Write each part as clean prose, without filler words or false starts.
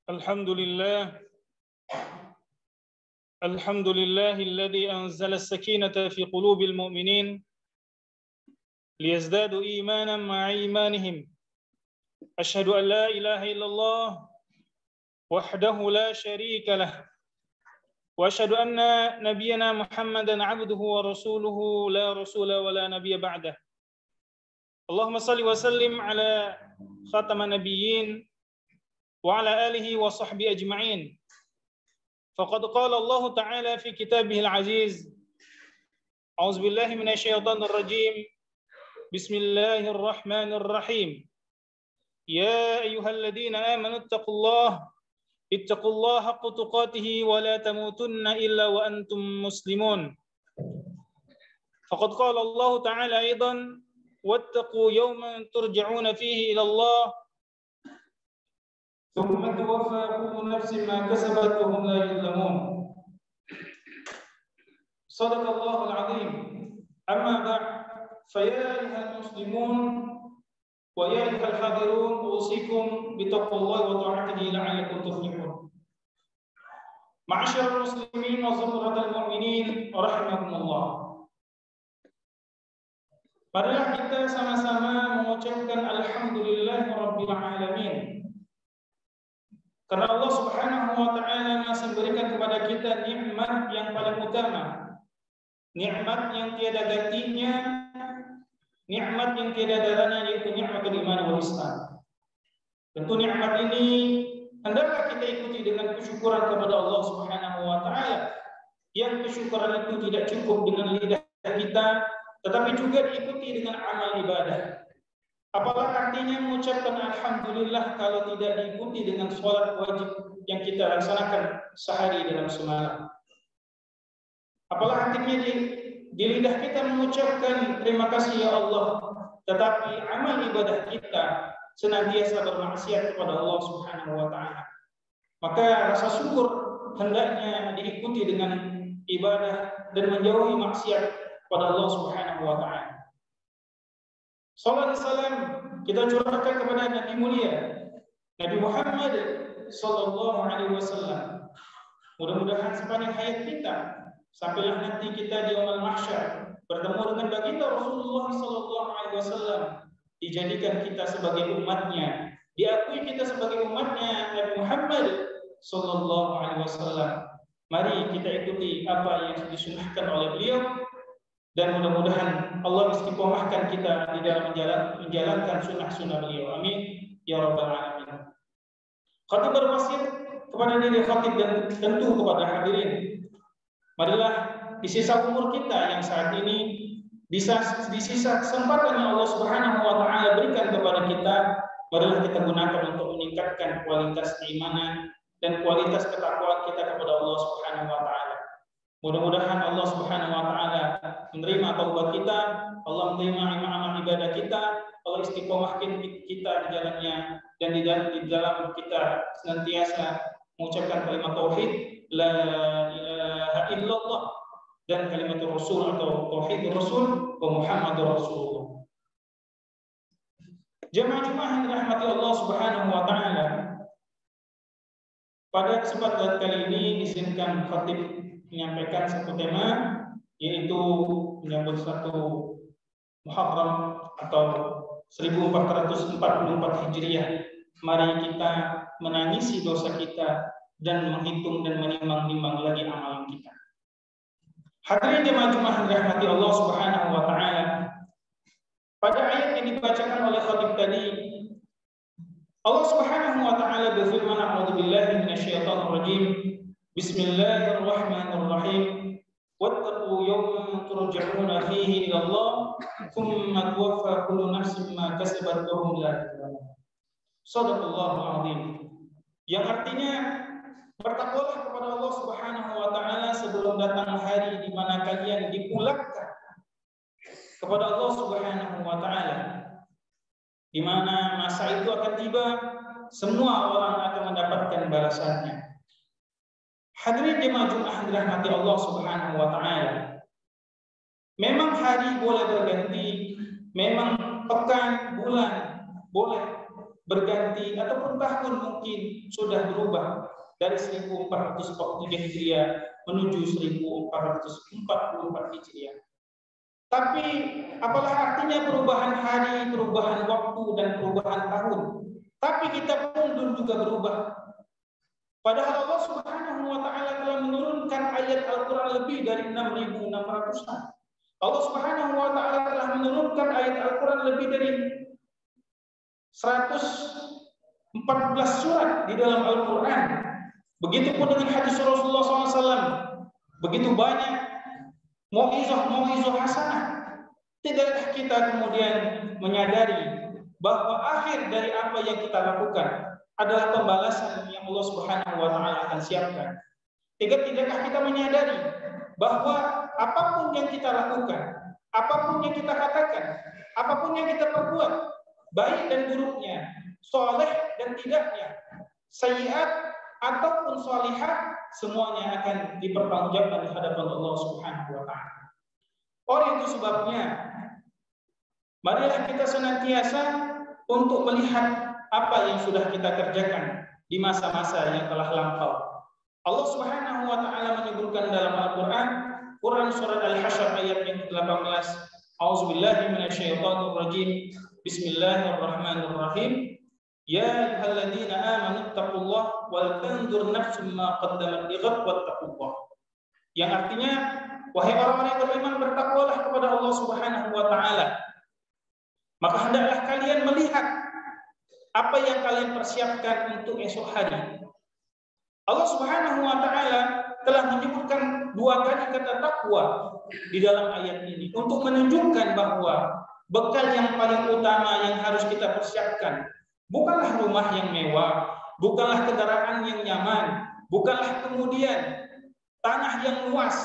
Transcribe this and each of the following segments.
الحمد لله الذي أنزل السكينة في قلوب المؤمنين ليزدادوا إيمانا مع إيمانهم. أشهد أن لا إله إلا الله وحده لا شريك له، وأشهد أن نبينا محمدا عبده ورسوله لا رسول ولا نبي بعده. اللهم صل وسلم على خاتم النبيين وعلى آله وصحبه أجمعين. فقد قال الله تعالى في كتابه العزيز: أعوذ بالله من الشيطان الرجيم، بسم الله الرحمن الرحيم، يا أيها الذين آمنوا اتقوا الله حق تقاته ولا تموتن إلا وأنتم مسلمون. فقد قال الله تعالى أيضا: واتقوا يوما ترجعون فيه إلى الله ثم توفى كل نفس ما كسبت وهم لا يظلمون. صدق الله العظيم. أما بعد، فيا أيها المسلمون ويا أيها الحاضرون، أوصيكم بتقوى الله وطاعته لعلكم تفلحون. معاشر المسلمين وزمرة المؤمنين rahimakumullah. Marilah kita sama-sama mengucapkan alhamdulillah rabbil alamin. Karena Allah Subhanahu wa taala masih memberikan kepada kita nikmat yang paling utama, nikmat yang tiada gantinya, nikmat yang tiada darahnya, yaitu nikmatul iman wal Islam. Tentu nikmat ini hendaklah kita ikuti dengan kesyukuran kepada Allah Subhanahu wa taala. Yang kesyukuran itu tidak cukup dengan lidah kita, tetapi juga diikuti dengan amal ibadah. Apalah artinya mengucapkan alhamdulillah kalau tidak diikuti dengan sholat wajib yang kita laksanakan sehari dalam semalam? Apalah artinya di lidah kita mengucapkan terima kasih ya Allah, tetapi amal ibadah kita senantiasa bermaksiat kepada Allah Subhanahu wa taala? Maka rasa syukur hendaknya diikuti dengan ibadah dan menjauhi maksiat kepada Allah Subhanahu wa taala. Salam salam kita curahkan kepada Nabi mulia Nabi Muhammad sallallahu alaihi wasallam. Mudah-mudahan sepanjang hayat kita sampailah nanti kita di yaumul mahsyar bertemu dengan baginda Rasulullah sallallahu alaihi wasallam, dijadikan kita sebagai umatnya, diakui kita sebagai umatnya Nabi Muhammad sallallahu alaihi wasallam. Mari kita ikuti apa yang disunnahkan oleh beliau, dan mudah-mudahan Allah istiqomahkan kita di dalam menjalankan sunnah-sunnah beliau. Amin ya rabbal alamin. Khatib berwasiat kepada diri khatib dan tentu kepada hadirin. Marilah di sisa umur kita yang saat ini, di sisa kesempatan yang Allah Subhanahu wa taala berikan kepada kita, marilah kita gunakan untuk meningkatkan kualitas keimanan dan kualitas ketakwaan kita kepada Allah Subhanahu wa taala. Mudah-mudahan Allah Subhanahu wa taala menerima taubat kita, Allah menerima amal ibadah kita, Allah istiqomahkan kita di jalannya, dan di dalam kita senantiasa mengucapkan kalimat tauhid la ilaha illallah dan kalimat rasul atau tauhid rasul wa Muhammadur Rasulullah. Jemaah Jumat yang dirahmati Allah Subhanahu wa taala, pada kesempatan kali ini diizinkan khatib menyampaikan satu tema, yaitu menyambut satu Muharram atau 1444 Hijriah. Mari kita menangisi dosa kita dan menghitung dan menimbang-nimbang lagi amalan kita. Hadirin jemaah Jumat yang dirahmati Allah Subhanahu wa taala. Pada ayat yang dibacakan oleh khatib tadi, Allah Subhanahu wa taala berfirman, "A'udzubillahi minasyaitonir rajim. Bismillahirrahmanirrahim. Wattaqu yawman turja'una fihi ila Allah, tsumma tuwaffa kullu nafsin ma kasabat wa hum la yuzlamun." Shadaqallahul azim. Yang artinya, bertakwalah kepada Allah Subhanahu wa taala sebelum datang hari di mana kalian dipulangkan kepada Allah Subhanahu wa taala, di mana masa itu akan tiba, semua orang akan mendapatkan balasannya. Hadirin jemaah Jumat dirahmati Allah Subhanahu wa taala. Memang hari boleh berganti, memang pekan, bulan boleh berganti, ataupun tahun mungkin sudah berubah dari 1443 Hijriah menuju 1444 Hijriah. Tapi apalah artinya perubahan hari, perubahan waktu, dan perubahan tahun? Tapi kita pun juga berubah. Padahal Allah Subhanahu wa taala telah menurunkan ayat Al-Qur'an lebih dari 6.600-an. Allah Subhanahu wa taala telah menurunkan ayat Al-Qur'an lebih dari 114 surat di dalam Al-Qur'an. Begitupun dengan hadis Rasulullah SAW. Begitu banyak mau'izah hasanah. Tidakkah kita kemudian menyadari bahwa akhir dari apa yang kita lakukan adalah pembalasan yang Allah Subhanahu wa taala akan siapkan? Tidakkah kita menyadari bahwa apapun yang kita lakukan, apapun yang kita katakan, apapun yang kita perbuat, baik dan buruknya, soleh dan tidaknya, sayyiat ataupun salihah, semuanya akan dipertanggungjawabkan di hadapan Allah Subhanahu wa taala. Oleh itu sebabnya, marilah kita senantiasa untuk melihat apa yang sudah kita kerjakan di masa-masa yang telah lampau. Allah Subhanahu wa taala menyebutkan dalam Al-Qur'an, Quran surat Al-Hasyr ayat yang ke-18, A'udzubillahi minasyaitonir rajim. Bismillahirrahmanirrahim. Ya ayyuhalladzina amanu taqullaha wal tanzur nafsum ma qaddamat lighad wattaqullah. Yang artinya, wahai orang-orang yang beriman, bertakwalah kepada Allah Subhanahu wa taala. Maka hendaklah kalian melihat apa yang kalian persiapkan untuk esok hari. Allah Subhanahu wa taala telah menyebutkan dua kali kata takwa di dalam ayat ini untuk menunjukkan bahwa bekal yang paling utama yang harus kita persiapkan bukanlah rumah yang mewah, bukanlah kendaraan yang nyaman, bukanlah kemudian tanah yang luas,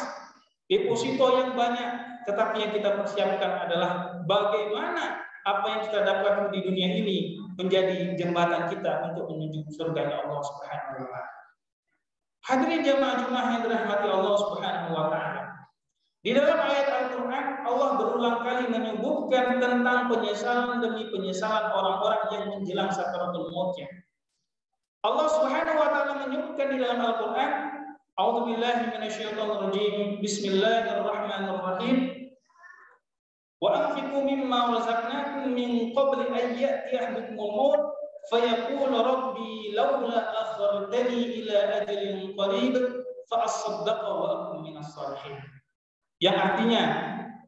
deposito yang banyak, tetapi yang kita persiapkan adalah bagaimana apa yang kita dapatkan di dunia ini menjadi jembatan kita untuk menuju surga Allah Subhanahu wa taala. Hadirin jemaah Jumat yang dirahmati Allah Subhanahu wa taala. Di dalam ayat Al-Qur'an, Allah berulang kali menyebutkan tentang penyesalan demi penyesalan orang-orang yang menjelang sakaratul mautnya. Allah Subhanahu wa taala menyebutkan di dalam Al-Qur'an, A'udzubillahi minasyaitonir rajim. Bismillahirrahmanirrahim. Wa anfiqu mimma razaqnakum min qabli an ya'tiya ahadakumul maut fayaqulu rabbi laula akhartani ila ajalin qarib fa asaddaqa wa akun minas salihin. Yang artinya,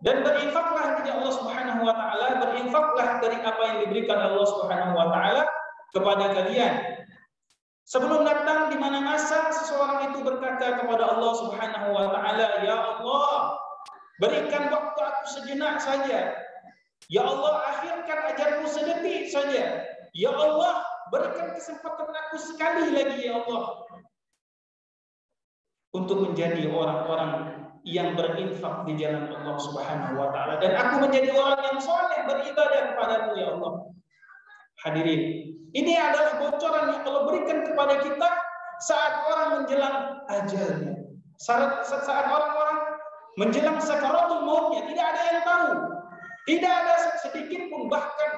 dan berinfaklah dari Allah Subhanahu wa taala, berinfaklah dari apa yang diberikan Allah Subhanahu wa taala kepada kalian. Sebelum datang di mana masa seseorang itu berkata kepada Allah Subhanahu wa taala, "Ya Allah, berikan waktu aku sejenak saja. Ya Allah, akhirkan ajalku sedetik saja. Ya Allah, berikan kesempatan aku sekali lagi, ya Allah." Untuk menjadi orang-orang yang berinfak di jalan Allah Subhanahu wa taala, dan aku menjadi orang yang saleh beribadah kepadamu, ya Allah. Hadirin, ini adalah bocoran yang Allah berikan kepada kita saat orang menjelang ajalnya. Saat orang-orang menjelang sakaratul mautnya, tidak ada yang tahu. Tidak ada sedikit pun, bahkan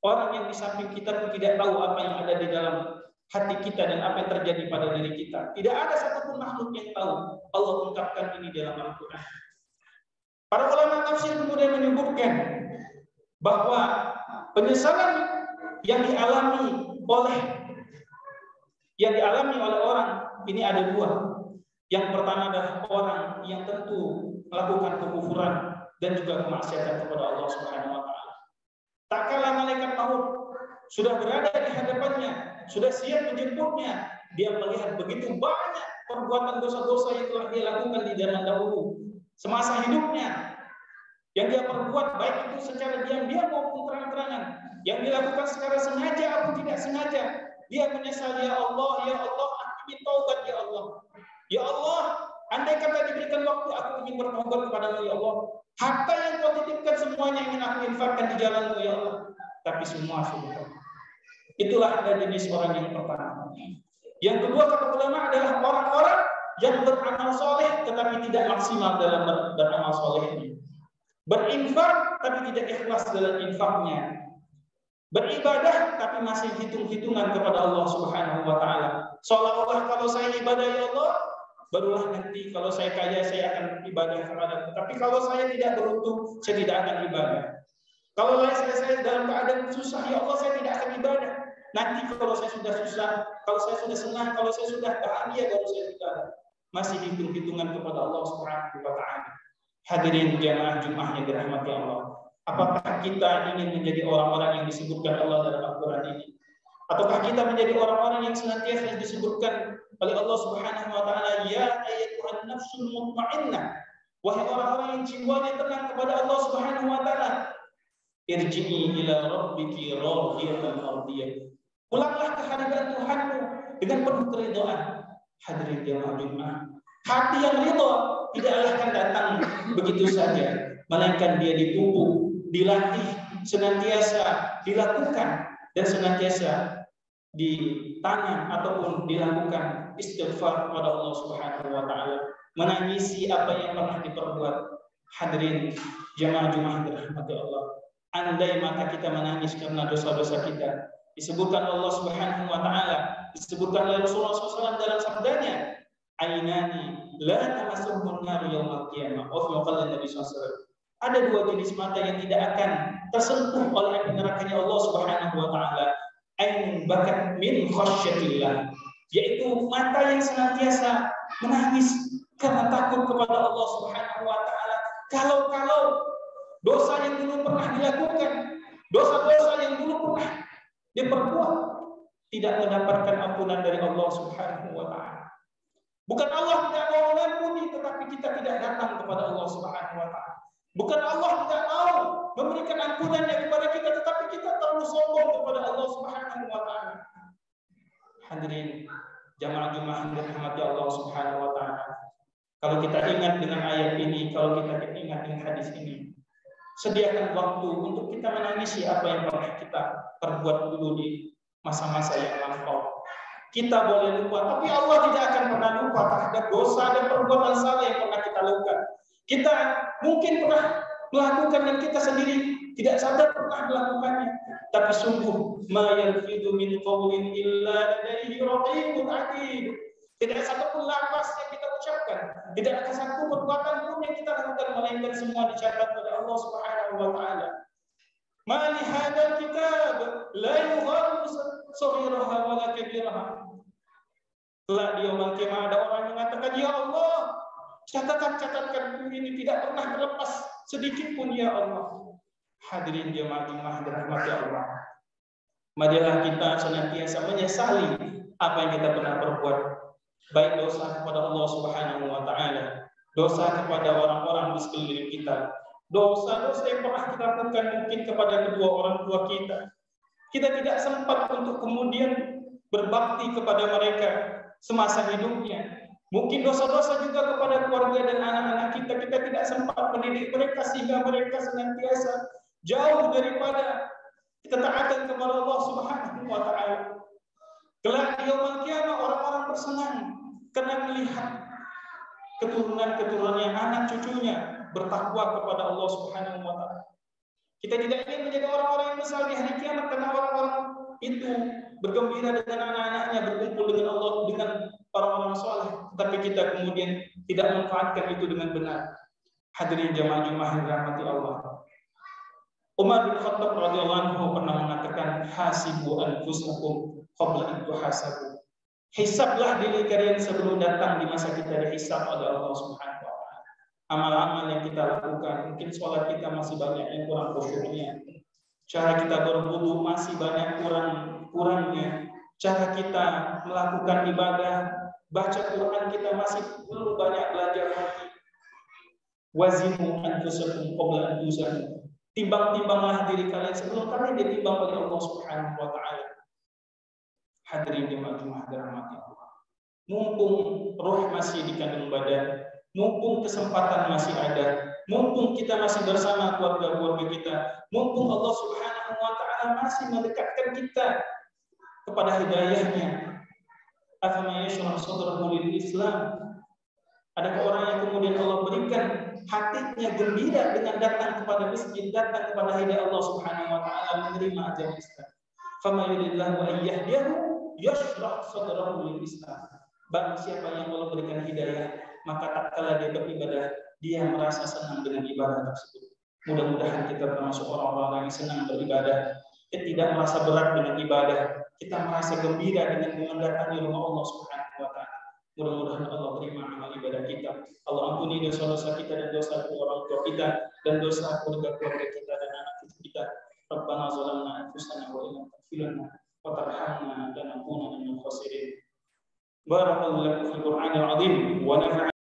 orang yang di samping kita pun tidak tahu apa yang ada di dalam hati kita dan apa yang terjadi pada diri kita. Tidak ada satupun makhluk yang tahu. Allah ungkapkan ini dalam Al-Quran. Para ulama tafsir kemudian menyebutkan bahwa penyesalan yang dialami oleh orang ini ada dua. Yang pertama adalah orang yang tentu melakukan kekufuran dan juga kemaksiatan kepada Allah Subhanahu wa taala. Tak kala malaikat maut sudah berada di hadapannya, sudah siap menjemputnya, dia melihat begitu banyak perbuatan dosa-dosa yang telah dia lakukan di zaman dahulu, semasa hidupnya, yang dia perbuat baik itu secara diam-diam maupun terang-terangan, yang dilakukan secara sengaja atau tidak sengaja. Dia menyesal, ya Allah, aku ingin taubat, ya Allah. Ya Allah, andai kata diberikan waktu, aku ingin bertaubat kepadamu, ya Allah. Harta yang kau titipkan semuanya ingin aku infakkan di jalanmu, ya Allah. Tapi semua sudah. Itulah ada jenis orang yang pertama. Yang kedua kata ulama adalah orang-orang yang beramal soleh tetapi tidak maksimal dalam beramal solehnya. Berinfak tapi tidak ikhlas dalam infaknya. Beribadah tapi masih hitung-hitungan kepada Allah Subhanahu wa taala. Seolah-olah kalau saya ibadah ya Allah, barulah nanti kalau saya kaya saya akan ibadah kepadamu. Tapi kalau saya tidak beruntung, saya tidak akan ibadah. Kalau saya dalam keadaan susah, ya Allah saya tidak akan ibadah. Nanti kalau saya sudah susah, kalau saya sudah senang, kalau saya sudah bahagia, baru saya ibadah. Masih hitung-hitungan kepada Allah Subhanahu wa taala. Hadirin jamaah Jumat yang dirahmati Allah. Apakah kita ingin menjadi orang-orang yang disebutkan Allah dalam Al-Quran ini? Ataukah kita menjadi orang-orang yang senantiasa disebutkan oleh Allah Subhanahu wa taala, ya ayyatuhan nafsul mutmainnah, wahai orang-orang yang jiwanya tenang kepada Allah Subhanahu wa taala, irji'i ila rabbiki radiyatan mardiyah. Pulanglah ke hadirat Tuhanmu dengan penuh keridhaan. Hadirin jamaah Jumat, hati yang ridha tidaklah akan datang begitu saja, melainkan dia dipupuk, dilatih, senantiasa dilakukan dan senantiasa ditanam ataupun dilakukan istighfar kepada Allah Subhanahu wa taala, menangisi apa yang pernah diperbuat. Hadirin jamaah Jumat dirahmati Allah, andai mata kita menangis karena dosa-dosa kita, disebutkan Allah Subhanahu wa taala, disebutkan oleh Rasulullah SAW dalam sabdanya, ainani la tamassuhun nar yaumil qiyamah. Nabi SAW, ada dua jenis mata yang tidak akan tersentuh oleh api nerakanya Allah Subhanahu wa taala. Ain bakat min khasyatillah, yaitu mata yang senantiasa menangis karena takut kepada Allah Subhanahu wa taala. Kalau dosa yang dulu pernah dilakukan, dosa-dosa yang dulu pernah diperbuat, tidak mendapatkan ampunan dari Allah Subhanahu wa taala. Bukan Allah tidak mau mengampuni, tetapi kita tidak datang kepada Allah Subhanahu wa taala. Bukan Allah tidak mau memberikan ampunannya kepada kita, tetapi kita terlalu sombong kepada Allah Subhanahu wa taala. Hadirin jamaah Jumat yang dirahmati Allah Subhanahu wa taala, kalau kita ingat dengan ayat ini, kalau kita ingat dengan hadis ini, sediakan waktu untuk kita menangisi apa yang pernah kita perbuat dulu di masa-masa yang lampau. Kita boleh lupa, tapi Allah tidak akan pernah lupa terhadap dosa dan perbuatan salah yang pernah kita lakukan. Kita mungkin pernah melakukan dan kita sendiri tidak sadar pernah melakukannya. Tapi sungguh, ma yalfidu min qawlin illa ladaihi raqibun atid. Tidak ada satupun lafaz yang kita ucapkan, tidak ada satu perbuatan pun yang kita lakukan, melainkan semua dicatat oleh Allah Subhanahu wa taala. Ma li hadzal kitab la yughadiru saghiraha wa la kabiraha. Kelak di yaumul qiyamah ada orang yang mengatakan, ya Allah, catatan ini tidak pernah terlepas sedikit pun, ya Allah. Hadirin jemaah Jumat dirahmati Allah, marilah kita senantiasa menyesali apa yang kita pernah perbuat, baik dosa kepada Allah Subhanahu wa taala, dosa kepada orang-orang di sekeliling kita, dosa-dosa yang pernah kita lakukan mungkin kepada kedua orang tua kita. Kita tidak sempat untuk kemudian berbakti kepada mereka semasa hidupnya. Mungkin dosa-dosa juga kepada keluarga dan anak-anak kita. Kita tidak sempat mendidik mereka sehingga mereka senantiasa jauh daripada ketaatan kepada Allah Subhanahu wa taala. Kelak di yaumul qiyamah orang-orang bersenang karena melihat keturunan-keturunannya, anak cucunya bertakwa kepada Allah Subhanahu wa taala. Kita tidak ingin menjadi orang-orang yang besar di hari kiamat karena orang-orang itu bergembira dengan anak-anaknya, berkumpul dengan Allah, dengan orang-orang soleh. Tetapi kita kemudian tidak memanfaatkan itu dengan benar. Hadirin jamaah Jumat yang dirahmati Allah. Umar bin Khattab radhiyallahu anhu pernah mengatakan, hasibu anfusakum qabla an tuhasabu. Hisablah diri kalian sebelum datang di masa kita dihisab oleh Allah Subhanahu wa taala. Amal-amal yang kita lakukan, mungkin sholat kita masih banyak yang kurang khusyuknya. Cara kita berwudu masih banyak kurangnya. Cara kita melakukan ibadah, baca Quran kita masih perlu banyak belajar lagi. Wazinu anfusakum qabla an tuzamu. Timbang-timbanglah diri kalian sebelum kalian ditimbang oleh Allah Subhanahu wa taala. Hadirin jemaah Jumat dirahmati Allah. Mumpung roh masih di kandung badan, mumpung kesempatan masih ada, mumpung kita masih bersama keluarga-keluarga kita, mumpung Allah Subhanahu wa taala masih mendekatkan kita kepada hidayahnya. Afama yashrah sadrahu lil Islam. Adakah orang yang kemudian Allah berikan hatinya gembira dengan datang kepada masjid, datang kepada hidayah Allah Subhanahu wa taala, menerima ajaran Islam. Fama yuridillahu an yahdiyahu yashrah sadrahu lil Islam. Barang siapa yang Allah berikan hidayah, maka tak kala dia beribadah, dia merasa senang dengan ibadah tersebut. Mudah-mudahan kita termasuk orang-orang yang senang beribadah, kita tidak merasa berat dengan ibadah, kita merasa gembira dengan mendatangi rumah Allah Subhanahu wa taala. Mudah-mudahan Allah terima amal ibadah kita. Allah ampuni dosa-dosa kita dan dosa orang tua kita dan dosa keluarga kita dan anak cucu kita. Rabbana zalamna anfusana wa illam taghfir lana wa tarhamna lanakunanna minal khasirin. Barakallahu fil Qur'anil azim wa nafa'ana